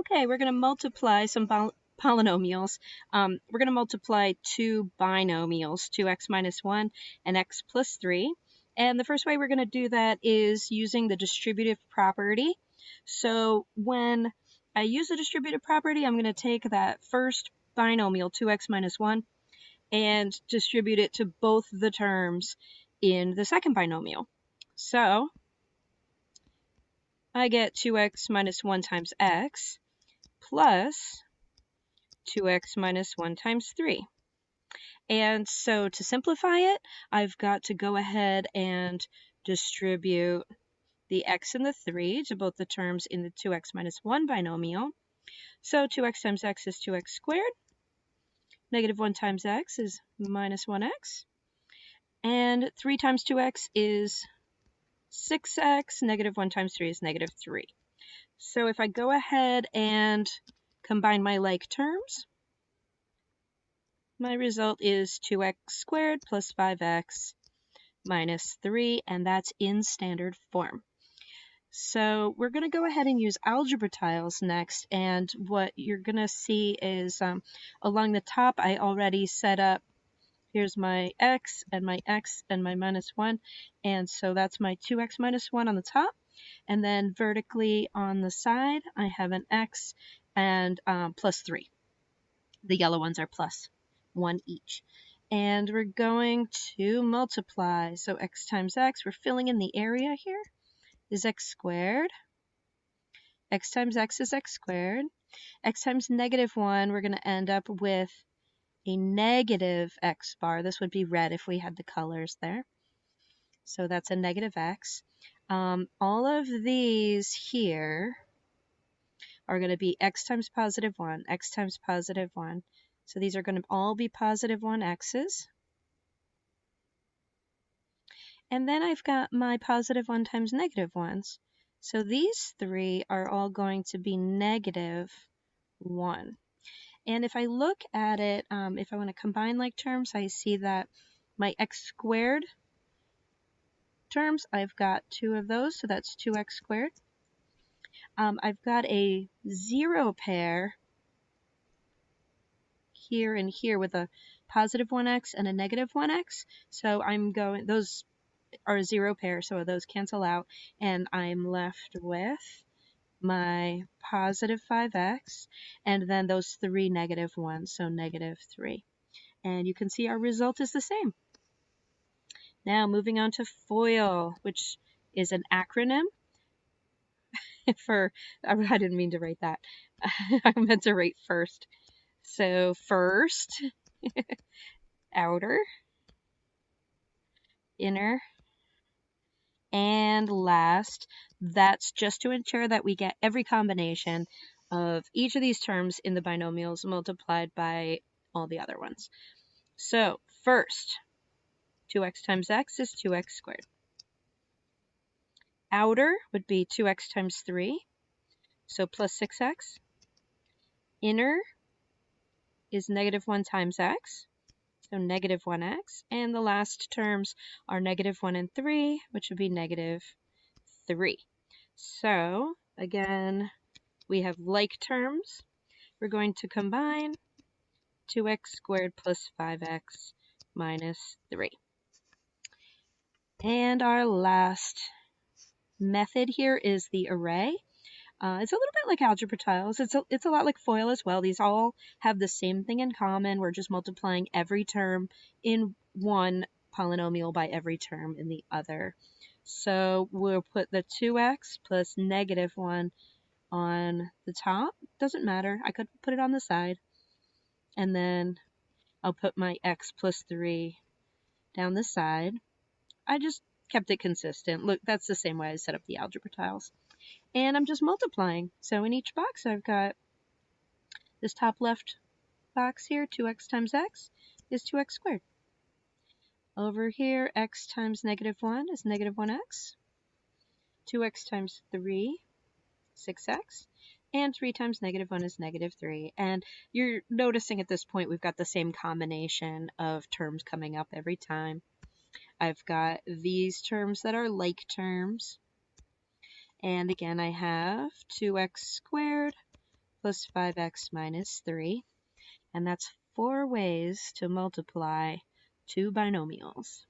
Okay, we're going to multiply some polynomials. We're going to multiply two binomials, 2x minus 1 and x plus 3. And the first way we're going to do that is using the distributive property. So when I use the distributive property, I'm going to take that first binomial, 2x minus 1, and distribute it to both the terms in the second binomial. So I get 2x minus 1 times x plus 2x minus 1 times 3. And so to simplify it, I've got to go ahead and distribute the x and the 3 to both the terms in the 2x minus 1 binomial. So 2x times x is 2x squared. Negative 1 times x is minus 1x. And 3 times 2x is 6x. Negative 1 times 3 is negative 3. So if I go ahead and combine my like terms, my result is 2x squared plus 5x minus 3, and that's in standard form. So we're going to go ahead and use algebra tiles next, and what you're going to see is along the top I already set up, here's my x and my minus 1, and so that's my 2x minus 1 on the top, and then vertically on the side I have an x and plus 3. The yellow ones are plus 1 each. And we're going to multiply. So x times x, we're filling in the area here, is x squared. X times x is x squared. X times negative 1, we're going to end up with a negative x bar. This would be red if we had the colors there. So that's a negative x. All of these here are going to be x times positive 1, x times positive 1. So these are going to all be positive 1 x's. And then I've got my positive 1 times negative 1's. So these three are all going to be negative 1. And if I look at it, if I want to combine like terms, I see that my x squared terms, I've got 2 of those, so that's 2x squared. I've got a 0 pair here and here with a positive 1x and a negative 1x. So those are a 0 pair, so those cancel out, and I'm left with my positive 5x, and then those 3 negative 1s, so negative 3. And you can see our result is the same. Now moving on to FOIL, which is an acronym for, I didn't mean to write that. I meant to write first. So first, outer, inner, and last. That's just to ensure that we get every combination of each of these terms in the binomials multiplied by all the other ones. So first, 2x times x is 2x squared. Outer would be 2x times 3, so plus 6x. Inner is negative 1 times x, so negative 1x. And the last terms are negative 1 and 3, which would be negative 3. So again, we have like terms. We're going to combine 2x squared plus 5x minus 3. And our last method here is the array. It's a little bit like algebra tiles. It's a lot like FOIL as well. These all have the same thing in common. We're just multiplying every term in one polynomial by every term in the other. So we'll put the 2x plus negative 1 on the top. Doesn't matter. I could put it on the side. And then I'll put my x plus 3 down the side. I just kept it consistent. Look, that's the same way I set up the algebra tiles. And I'm just multiplying. So in each box I've got this top left box here, 2x times x is 2x squared. Over here, x times negative 1 is negative 1x. 2x times 3, 6x. And 3 times negative 1 is negative 3. And you're noticing at this point we've got the same combination of terms coming up every time. I've got these terms that are like terms. And again, I have 2x squared plus 5x minus 3. And that's 4 ways to multiply two binomials.